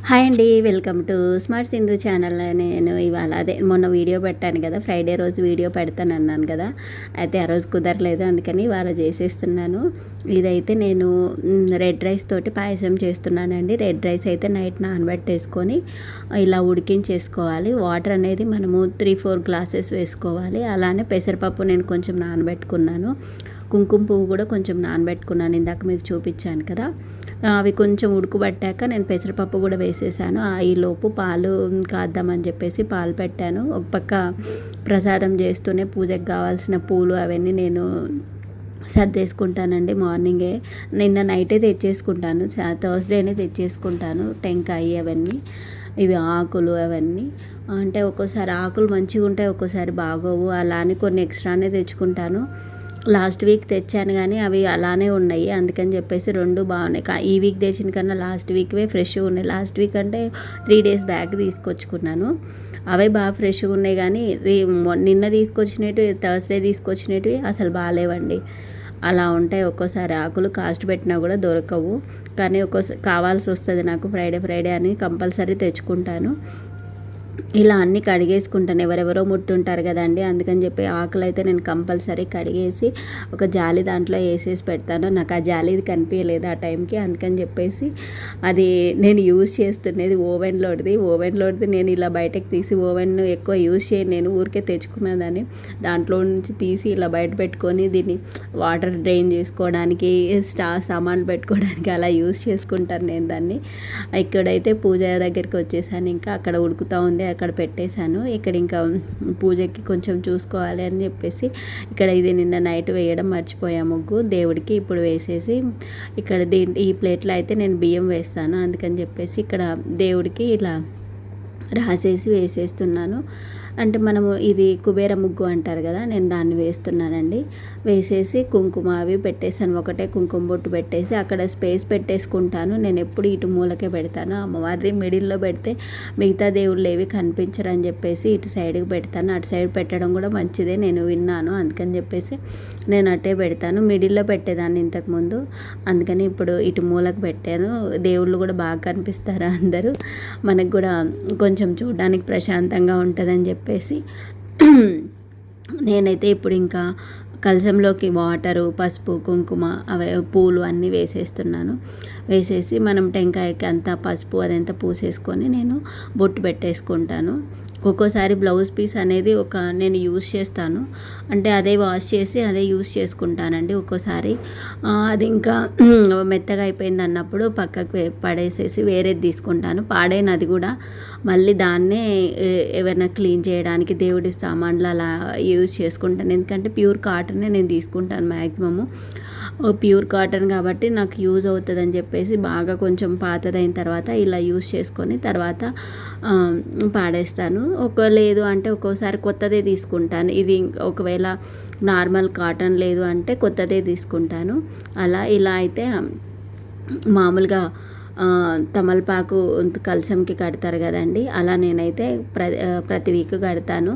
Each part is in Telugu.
హాయ్ అండి, welcome to smart Sindhu channel. నేను ఇవాళ మొన్న వీడియో పెట్టాను కదా, ఫ్రైడే రోజు వీడియో పెడతాను అన్నాను కదా, అయితే ఆ రోజు కుదరలేదు, అందుకని ఇవాళ చేసేస్తున్నాను. ఇదైతే నేను రెడ్ రైస్ తోటి పాయసం చేస్తున్నానండి. రెడ్ రైస్ అయితే నైట్ నానబెట్టేసుకొని ఇలా ఉడికించేసుకోవాలి. వాటర్ అనేది మనము 3-4 గ్లాసెస్ వేసుకోవాలి. అలానే పెసరపప్పు నేను కొంచెం నానబెట్టుకున్నాను. కుంకుమ పువ్వు కూడా కొంచెం నానబెట్టుకున్నాను, ఇందాక మీకు చూపించాను కదా. అవి కొంచెం ఉడుకుబట్టాక నేను పెసరపప్పు కూడా వేసేసాను. ఈలోపు పాలు కాద్దామని చెప్పేసి పాలు పెట్టాను. ఒక పక్క ప్రసాదం చేస్తూనే పూజకు కావాల్సిన పూలు అవన్నీ నేను సర్దేసుకుంటానండి. మార్నింగే నిన్న నైటే తెచ్చేసుకుంటాను, థర్స్డేనే తెచ్చేసుకుంటాను. టెంకాయ అవన్నీ, ఇవి ఆకులు అవన్నీ. అంటే ఒక్కోసారి ఆకులు మంచిగా ఉంటాయి, ఒక్కోసారి బాగోవు. అలా అని కొన్ని ఎక్స్ట్రానే తెచ్చుకుంటాను. లాస్ట్ వీక్ తెచ్చాను కానీ అవి అలానే ఉన్నాయి, అందుకని చెప్పేసి 2 బాగున్నాయి. ఈ వీక్ తెచ్చిన కన్నా లాస్ట్ వీక్వే ఫ్రెష్గా ఉన్నాయి. లాస్ట్ వీక్ అంటే 3 డేస్ బ్యాక్ తీసుకొచ్చుకున్నాను, అవే బాగా ఫ్రెష్గా ఉన్నాయి. కానీ నిన్న తీసుకొచ్చినవి, థర్స్డే తీసుకొచ్చినవి అసలు బాగాలేవండి. అలా ఉంటాయి ఒక్కోసారి. ఆకులు కాస్ట్ పెట్టినా కూడా దొరకవు, కానీ ఒక్కోసారి కావాల్సి వస్తుంది నాకు. ఫ్రైడే అని కంపల్సరీ తెచ్చుకుంటాను. ఇలా అన్నీ కడిగేసుకుంటాను. ఎవరెవరో ముట్టుంటారు కదండి, అందుకని చెప్పి ఆకులు అయితే నేను కంపల్సరీ కడిగేసి ఒక జాలి దాంట్లో వేసేసి పెడతాను. నాకు ఆ జాలి కనిపించలేదు ఆ టైంకి, అందుకని చెప్పేసి అది నేను యూజ్ చేస్తున్నది ఓవెన్లోది నేను ఇలా బయటకు తీసి, ఓవెన్ ఎక్కువ యూజ్ చేయను నేను, ఊరికే తెచ్చుకున్నదాన్ని. దాంట్లో నుంచి తీసి ఇలా బయట పెట్టుకొని దీన్ని వాటర్ డ్రైన్ చేసుకోవడానికి, సామాన్లు పెట్టుకోవడానికి అలా యూజ్ చేసుకుంటాను నేను దాన్ని. ఇక్కడైతే పూజ దగ్గరికి వచ్చేసాను, ఇంకా అక్కడ ఉడుకుతూ ఉంది, అక్కడ పెట్టేశాను. ఇక్కడ ఇంకా పూజకి కొంచెం చూసుకోవాలి అని చెప్పేసి ఇక్కడ ఇది నిన్న నైట్ వేయడం మర్చిపోయా ముగ్గు దేవుడికి. ఇప్పుడు వేసేసి ఇక్కడ ఈ ప్లేట్లో అయితే నేను బియ్యం వేస్తాను, అందుకని చెప్పేసి ఇక్కడ దేవుడికి ఇలా రాసేసి వేసేస్తున్నాను. అంటే మనము ఇది కుబేర ముగ్గు అంటారు కదా, నేను దాన్ని వేస్తున్నానండి. వేసేసి కుంకుమ అవి పెట్టేసాను. ఒకటే కుంకుమ బొట్టు పెట్టేసి అక్కడ స్పేస్ పెట్టేసుకుంటాను. నేను ఎప్పుడు ఇటు మూలకే పెడతాను. అమ్మవారి మిడిల్లో పెడితే మిగతా దేవుళ్ళు ఏవి కనిపించరు అని చెప్పేసి ఇటు సైడ్కి పెడతాను. అటు సైడ్ పెట్టడం కూడా మంచిదే, నేను విన్నాను, అందుకని చెప్పేసి నేను అటే పెడతాను. మిడిల్లో పెట్టేదాన్ని ఇంతకుముందు, అందుకని ఇప్పుడు ఇటు మూలకు పెట్టాను. దేవుళ్ళు కూడా బాగా కనిపిస్తారు అందరూ, మనకు కూడా కొంచెం చూడడానికి ప్రశాంతంగా ఉంటుందని చెప్పేసి నేనైతే ఇప్పుడు ఇంకా కలశంలోకి వాటరు, పసుపు, కుంకుమ, అవి పూలు అన్నీ వేసేస్తున్నాను. వేసేసి మనం టెంకాయకి అంతా పసుపు అదంతా పూసేసుకొని నేను బొట్టు పెట్టేసుకుంటాను. ఒక్కోసారి బ్లౌజ్ పీస్ అనేది నేను యూజ్ చేస్తాను, అంటే అదే వాష్ చేసి అదే యూజ్ చేసుకుంటానండి. ఒక్కోసారి అది ఇంకా మెత్తగా అయిపోయింది అన్నప్పుడు పక్కకు పడేసేసి వేరేది తీసుకుంటాను. పాడైన అది కూడా మళ్ళీ దాన్నే ఏమైనా క్లీన్ చేయడానికి దేవుడి సామాన్లు అలా యూజ్ చేసుకుంటాను. ఎందుకంటే ప్యూర్ కాటనే నేను తీసుకుంటాను మ్యాక్సిమము. ప్యూర్ కాటన్ కాబట్టి నాకు యూజ్ అవుతుందని చెప్పేసి బాగా కొంచెం పాతదైన తర్వాత ఇలా యూజ్ చేసుకొని తర్వాత పాడేస్తాను. లేదు అంటే ఒక్కోసారి కొత్తదే తీసుకుంటాను. ఇది ఒకవేళ నార్మల్ కాటన్ లేదు అంటే కొత్తదే తీసుకుంటాను. ఇలా అయితే మామూలుగా తమలపాకు కలశంకి కడతారు కదండి, అలా నేనైతే ప్రతి వీక్ కడతాను.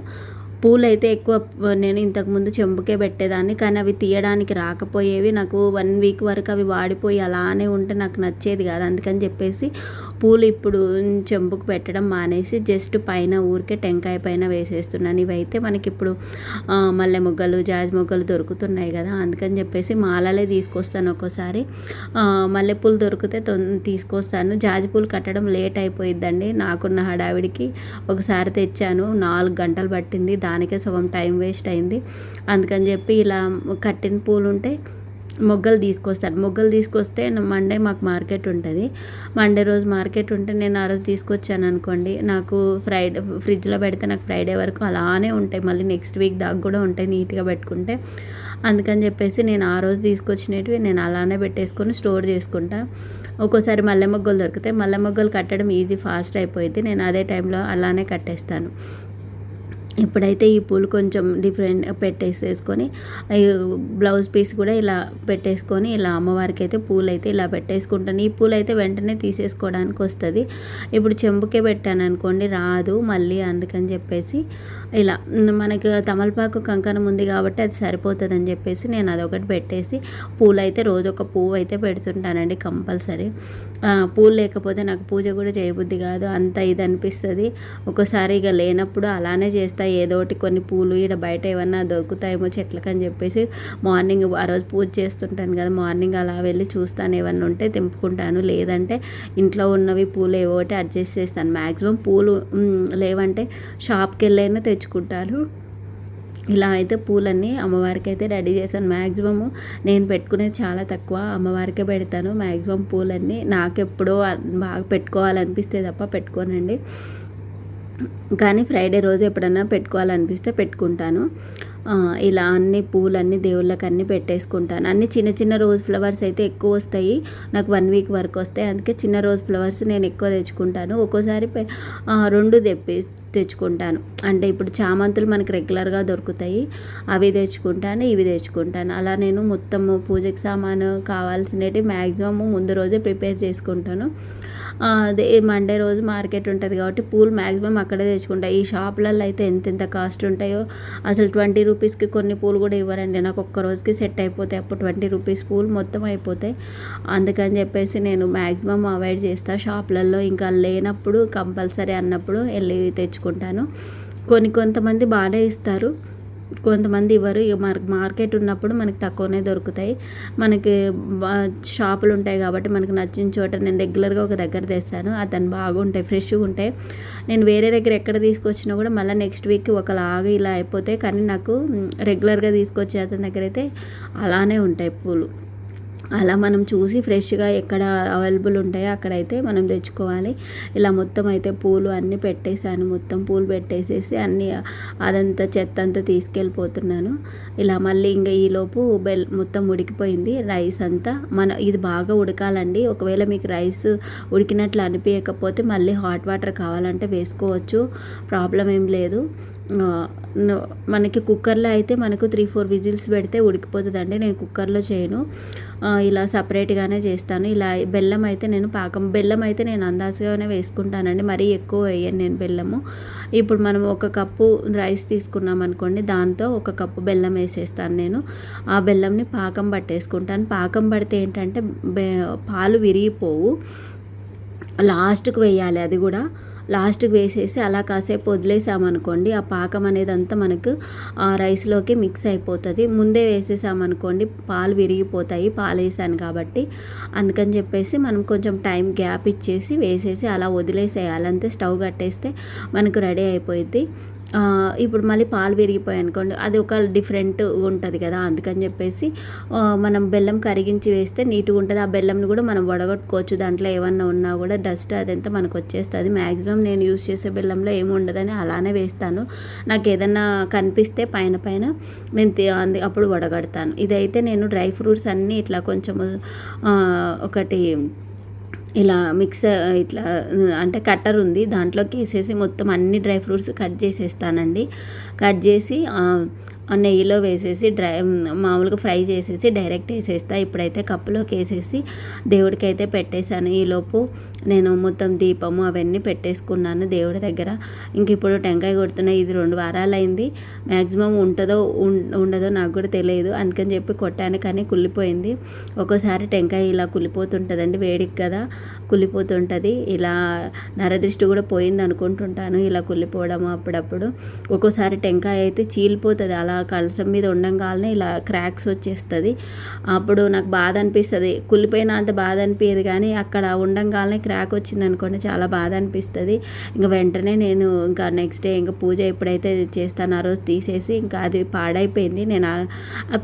పూలు అయితే ఎక్కువ నేను ఇంతకుముందు చెంబుకే పెట్టేదాన్ని, కానీ అవి తీయడానికి రాకపోయేవి. నాకు 1 వీక్ వరకు అవి వాడిపోయి అలానే ఉంటే నాకు నచ్చేది కాదు. అందుకని చెప్పేసి పూలు ఇప్పుడు చెంబుకు పెట్టడం మానేసి జస్ట్ పైన ఊరికే టెంకాయ పైన వేసేస్తున్నాను. ఇవైతే మనకి ఇప్పుడు మల్లె మొగ్గలు, జాజి మొగ్గలు దొరుకుతున్నాయి కదా, అందుకని చెప్పేసి మాలలే తీసుకొస్తాను. ఒక్కోసారి మల్లెపూలు దొరికితే తీసుకొస్తాను. జాజి పూలు కట్టడం లేట్ అయిపోయిద్దండి నాకున్న హడావిడికి. ఒకసారి తెచ్చాను, 4 గంటలు పట్టింది, దానికే సగం టైం వేస్ట్ అయింది. అందుకని చెప్పి ఇలా కట్టిన పూలు ఉంటే మొగ్గలు తీసుకొస్తే మండే మాకు మార్కెట్ ఉంటుంది. మండే రోజు మార్కెట్ ఉంటే నేను ఆ రోజు తీసుకొచ్చాను అనుకోండి, నాకు ఫ్రిడ్జ్లో పెడితే నాకు ఫ్రైడే వరకు అలానే ఉంటాయి, మళ్ళీ నెక్స్ట్ వీక్ దాకా కూడా ఉంటాయి నీట్గా పెట్టుకుంటే. అందుకని చెప్పేసి నేను ఆ రోజు తీసుకొచ్చినవి నేను అలానే పెట్టేసుకొని స్టోర్ చేసుకుంటా. ఒక్కోసారి మల్లె మొగ్గలు దొరికితే మల్లె మొగ్గలు కట్టడం ఈజీ, ఫాస్ట్ అయిపోయింది. నేను అదే టైంలో అలానే కట్టేస్తాను. ఇప్పుడైతే ఈ పూలు కొంచెం డిఫరెంట్ పెట్టేసేసుకొని బ్లౌజ్ పీస్ కూడా ఇలా పెట్టేసుకొని ఇలా అమ్మవారికి అయితే పూలు అయితే ఇలా పెట్టేసుకుంటాను. ఈ పూలు అయితే వెంటనే తీసేసుకోవడానికి వస్తుంది. ఇప్పుడు చెంబుకే పెట్టాను అనుకోండి రాదు మళ్ళీ, అందుకని చెప్పేసి ఇలా మనకు తమలపాకు కంకణం ఉంది కాబట్టి అది సరిపోతుంది అని చెప్పేసి నేను అదొకటి పెట్టేసి పూలు అయితే రోజు ఒక పువ్వు అయితే పెడుతుంటానండి కంపల్సరీ. పూలు లేకపోతే నాకు పూజ కూడా చేయబుద్ధి కాదు, అంత ఇది అనిపిస్తుంది. ఒకసారి ఇక లేనప్పుడు అలానే చేస్తా, ఏదో ఒకటి కొన్ని పూలు ఇక్కడ బయట ఏమన్నా దొరుకుతాయేమో చెట్లకని చెప్పేసి మార్నింగ్ ఆ రోజు పూజ చేస్తుంటాను కదా, మార్నింగ్ అలా వెళ్ళి చూస్తాను, ఏమన్నా ఉంటే తెంపుకుంటాను, లేదంటే ఇంట్లో ఉన్నవి పూలు ఏవో ఒకటి అడ్జస్ట్ చేస్తాను. మ్యాక్సిమం పూలు లేవంటే షాప్కి వెళ్ళైనా తెచ్చుకుంటాను. ఇలా అయితే పూలన్నీ అమ్మవారికి అయితే రెడీ చేశాను. మ్యాక్సిమము నేను పెట్టుకునేది చాలా తక్కువ, అమ్మవారికే పెడతాను మ్యాక్సిమం పూలన్నీ. నాకు ఎప్పుడో బాగా పెట్టుకోవాలనిపిస్తే తప్ప పెట్టుకోనండి, కానీ ఫ్రైడే రోజు ఎప్పుడన్నా పెట్టుకోవాలనిపిస్తే పెట్టుకుంటాను. ఇలా అన్ని పూలన్నీ దేవుళ్ళకి అన్నీ పెట్టేసుకుంటాను. అన్ని చిన్న చిన్న రోజ్ ఫ్లవర్స్ అయితే ఎక్కువ వస్తాయి నాకు, 1 వీక్ వరకు వస్తాయి. అందుకే చిన్న రోజ్ ఫ్లవర్స్ నేను ఎక్కువ తెచ్చుకుంటాను. ఒక్కోసారి 2 తెచ్చుకుంటాను. అంటే ఇప్పుడు చామంతులు మనకి రెగ్యులర్గా దొరుకుతాయి, అవి తెచ్చుకుంటాను, ఇవి తెచ్చుకుంటాను. అలా నేను మొత్తము పూజకి సామాను కావాల్సినవి మ్యాక్సిమం ముందు రోజే ప్రిపేర్ చేసుకుంటాను. అదే మండే రోజు మార్కెట్ ఉంటుంది కాబట్టి పూలు మ్యాక్సిమం అక్కడే తెచ్చుకుంటాను. ఈ షాపులలో అయితే ఎంతెంత కాస్ట్ ఉంటాయో అసలు 20 రూపీస్కి కొన్ని పూలు కూడా ఇవ్వరండి. నాకు ఒక్క రోజుకి సెట్ అయిపోతాయి, అప్పుడు 20 రూపీస్ పూలు మొత్తం అయిపోతాయి. అందుకని చెప్పేసి నేను మ్యాక్సిమం అవాయిడ్ చేస్తాను షాపులలో. ఇంకా లేనప్పుడు కంపల్సరీ అన్నప్పుడు వెళ్ళి తెచ్చుకుంటాను. కొంతమంది బాగానే ఇస్తారు, కొంతమంది ఇవ్వరు. ఇక మార్కెట్ ఉన్నప్పుడు మనకి తక్కువనే దొరుకుతాయి. మనకి షాపులు ఉంటాయి కాబట్టి మనకు నచ్చిన చోట నేను రెగ్యులర్గా ఒక దగ్గర తెస్తాను, అతను బాగుంటాయి, ఫ్రెష్గా ఉంటాయి. నేను వేరే దగ్గర ఎక్కడ తీసుకొచ్చినా కూడా మళ్ళీ నెక్స్ట్ వీక్ ఒకలాగా ఇలా అయిపోతాయి, కానీ నాకు రెగ్యులర్గా తీసుకొచ్చే అతని దగ్గర అయితే అలానే ఉంటాయి పూలు. అలా మనం చూసి ఫ్రెష్గా ఎక్కడ అవైలబుల్ ఉంటాయో అక్కడైతే మనం తెచ్చుకోవాలి. ఇలా మొత్తం అయితే పూలు అన్నీ పెట్టేశాను, మొత్తం పూలు పెట్టేసేసి అన్నీ అదంతా చెత్త అంతా తీసుకెళ్ళిపోతున్నాను. ఇలా మళ్ళీ ఇంకా ఈలోపు మొత్తం ఉడికిపోయింది రైస్ అంతా. ఇది బాగా ఉడకాలండి. ఒకవేళ మీకు రైస్ ఉడికినట్లు అనిపించకపోతే మళ్ళీ హాట్ వాటర్ కావాలంటే వేసుకోవచ్చు, ప్రాబ్లం ఏం లేదు. మనకి కుక్కర్లో అయితే మనకు 3-4 విజిల్స్ పెడితే ఉడికిపోతుందండి. నేను కుక్కర్లో చేయను, ఇలా సపరేట్గానే చేస్తాను. ఇలా బెల్లం అయితే నేను అందాజగానే వేసుకుంటానండి, మరీ ఎక్కువ వేయను నేను బెల్లము. ఇప్పుడు మనం 1 కప్పు రైస్ తీసుకున్నాం అనుకోండి, దాంతో 1 కప్పు బెల్లం వేసేస్తాను నేను. ఆ బెల్లంని పాకం పట్టేసుకుంటాను. పాకం పడితే ఏంటంటే పాలు విరిగిపోవు, లాస్ట్కి వేయాలి. అది కూడా లాస్ట్కి వేసేసి అలా కాసేపు వదిలేసామనుకోండి, ఆ పాకం అనేది అంతా మనకు ఆ రైస్లోకి మిక్స్ అయిపోతుంది. ముందే వేసేసామనుకోండి పాలు విరిగిపోతాయి, పాలు వేసాను కాబట్టి. అందుకని చెప్పేసి మనం కొంచెం టైం గ్యాప్ ఇచ్చేసి వేసేసి అలా వదిలేసేయాలి, అంతే. స్టవ్ కట్టేస్తే మనకు రెడీ అయిపోయింది. ఇప్పుడు మళ్ళీ పాలు విరిగిపోయాయి అనుకోండి, అది ఒక డిఫరెంట్ ఉంటుంది కదా, అందుకని చెప్పేసి మనం బెల్లం కరిగించి వేస్తే నీట్గా ఉంటుంది. ఆ బెల్లంని కూడా మనం వడగొట్టుకోవచ్చు, దాంట్లో ఏమన్నా ఉన్నా కూడా డస్ట్ అదంతా మనకు వచ్చేస్తుంది. మ్యాక్సిమం నేను యూజ్ చేసే బెల్లంలో ఏమి ఉండదని అలానే వేస్తాను. నాకు ఏదన్నా కనిపిస్తే పైన నేను అప్పుడు వడగడతాను. ఇదైతే నేను డ్రై ఫ్రూట్స్ అన్నీ ఇట్లా కొంచెము ఒకటి ఇలా ఇట్లా అంటే కట్టర్ ఉంది, దాంట్లోకి వేసేసి మొత్తం అన్ని డ్రై ఫ్రూట్స్ కట్ చేసేస్తానండి. కట్ చేసి నెయ్యిలో వేసేసి మామూలుగా ఫ్రై చేసేసి డైరెక్ట్ వేసేస్తా. ఇప్పుడైతే కప్పులోకి వేసేసి దేవుడికి అయితే పెట్టేశాను. ఈలోపు నేను మొత్తం దీపము అవన్నీ పెట్టేసుకున్నాను దేవుడి దగ్గర. ఇంక ఇప్పుడు టెంకాయ కొడుతున్నా. ఇది 2 వారాలు అయింది, మ్యాక్సిమం ఉంటుందో ఉండదో నాకు కూడా తెలియదు, అందుకని చెప్పి కొట్టాను, కానీ కుళ్ళిపోయింది. ఒక్కోసారి టెంకాయ ఇలా కుళ్ళిపోతుంటుందండి, వేడికి కదా కుళ్ళిపోతుంటుంది. ఇలా నరదృష్టి కూడా పోయింది అనుకుంటుంటాను, ఇలా కుళ్ళిపోవడము అప్పుడప్పుడు. ఒక్కోసారి టెంకాయ అయితే చీలిపోతుంది, అలా కలసం మీద ఉండంగానే ఇలా క్రాక్స్ వచ్చేస్తుంది. అప్పుడు నాకు బాధ అనిపిస్తుంది. కుళ్ళిపోయినా అంత బాధ అనిపించదు, కానీ అక్కడ ఉండంగానే క్రాక్ వచ్చింది అనుకోండి చాలా బాధ అనిపిస్తుంది. ఇంకా వెంటనే నేను ఇంకా నెక్స్ట్ డే ఇంకా పూజ ఎప్పుడైతే చేస్తాను ఆ రోజు తీసేసి, ఇంకా అది పాడైపోయింది. నేను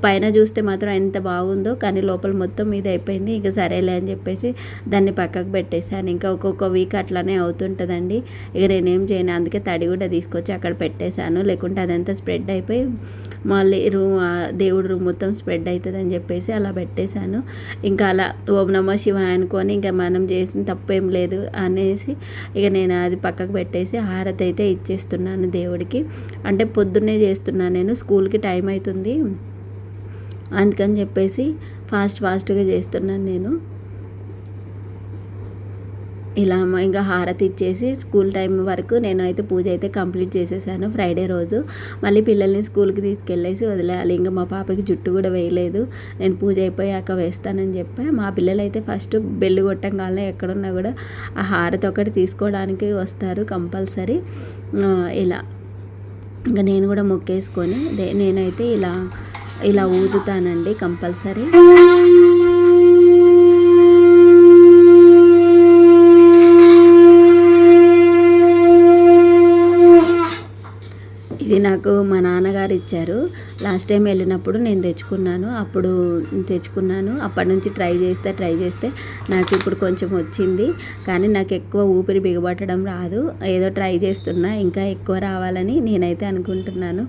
పైన చూస్తే మాత్రం ఎంత బాగుందో, కానీ లోపల మొత్తం మీద అయిపోయింది. ఇంకా సరేలే అని చెప్పేసి దాన్ని పక్కకు పెట్టేశాను. ఇంకా ఒక్కొక్క వీక్ అట్లానే అవుతుంటుందండి. ఇక నేనేం చేయను, అందుకే తడి కూడా తీసుకొచ్చి అక్కడ పెట్టేశాను. లేకుంటే అదంతా స్ప్రెడ్ అయిపోయి మళ్ళీ దేవుడి రూమ్ మొత్తం స్ప్రెడ్ అవుతుందని చెప్పేసి అలా పెట్టేశాను. ఇంకా అలా ఓం నమః శివాయ అనుకొని ఇంకా మనం చేసిన తప్పేం లేదు అనేసి ఇక నేను అది పక్కకు పెట్టేసి హారతి అయితే ఇచ్చేస్తున్నాను దేవుడికి. అంటే పొద్దున్నే చేస్తున్నాను, నేను స్కూల్కి టైం అవుతుంది అందుకని చెప్పేసి ఫాస్ట్గా చేస్తున్నాను నేను. ఇలా ఇంకా హారతి ఇచ్చేసి స్కూల్ టైం వరకు నేను అయితే పూజ అయితే కంప్లీట్ చేసేసాను. ఫ్రైడే రోజు మళ్ళీ పిల్లల్ని స్కూల్కి తీసుకెళ్ళేసి వదిలేయాలి. ఇంకా మా పాపకి జుట్టు కూడా వేయలేదు, నేను పూజ అయిపోయాక వేస్తానని చెప్పా. మా పిల్లలు అయితే ఫస్ట్ బెల్లు కొట్టంగానే ఎక్కడున్నా కూడా ఆ హారతి ఒకటి తీసుకోవడానికి వస్తారు కంపల్సరీ. ఇలా ఇంకా నేను కూడా మొక్కేసుకొని నేనైతే ఇలా ఊదుతానండి కంపల్సరీ. ఇది నాకు మా నాన్నగారు ఇచ్చారు. లాస్ట్ టైం వెళ్ళినప్పుడు నేను తెచ్చుకున్నాను. అప్పటి నుంచి ట్రై చేస్తే నాకు ఇప్పుడు కొంచెం వచ్చింది. కానీ నాకు ఎక్కువ ఊపిరి బిగబట్టడం రాదు. ఏదో ట్రై చేస్తున్నా, ఇంకా ఎక్కువ రావాలని నేనైతే అనుకుంటున్నాను.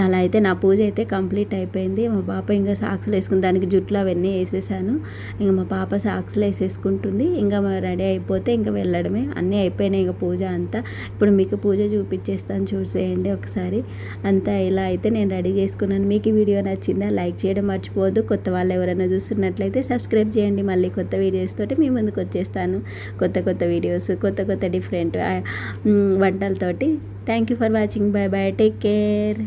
అలా అయితే నా పూజ అయితే కంప్లీట్ అయిపోయింది. మా పాప ఇంకా సాక్స్లు వేసుకుని దానికి జుట్లు అవన్నీ వేసేసాను. ఇంకా మా పాప సాక్స్లు వేసేసుకుంటుంది. ఇంకా రెడీ అయిపోతే ఇంకా వెళ్ళడమే. అన్నీ అయిపోయినాయి ఇంకా పూజ అంతా. ఇప్పుడు మీకు పూజ చూపించేస్తాను, చూసేయండి ఒకసారి. అంతా ఇలా అయితే నేను రెడీ చేసుకున్నాను. మీకు ఈ వీడియో నచ్చిందా? లైక్ చేయడం మర్చిపోవద్దు. కొత్త వాళ్ళు ఎవరైనా చూస్తున్నట్లయితే సబ్స్క్రైబ్ చేయండి. మళ్ళీ కొత్త వీడియోస్ తోటి మీ ముందుకు వచ్చేస్తాను. కొత్త వీడియోస్, కొత్త డిఫరెంట్ వంటలతోటి. Thank you for watching. Bye bye, take care.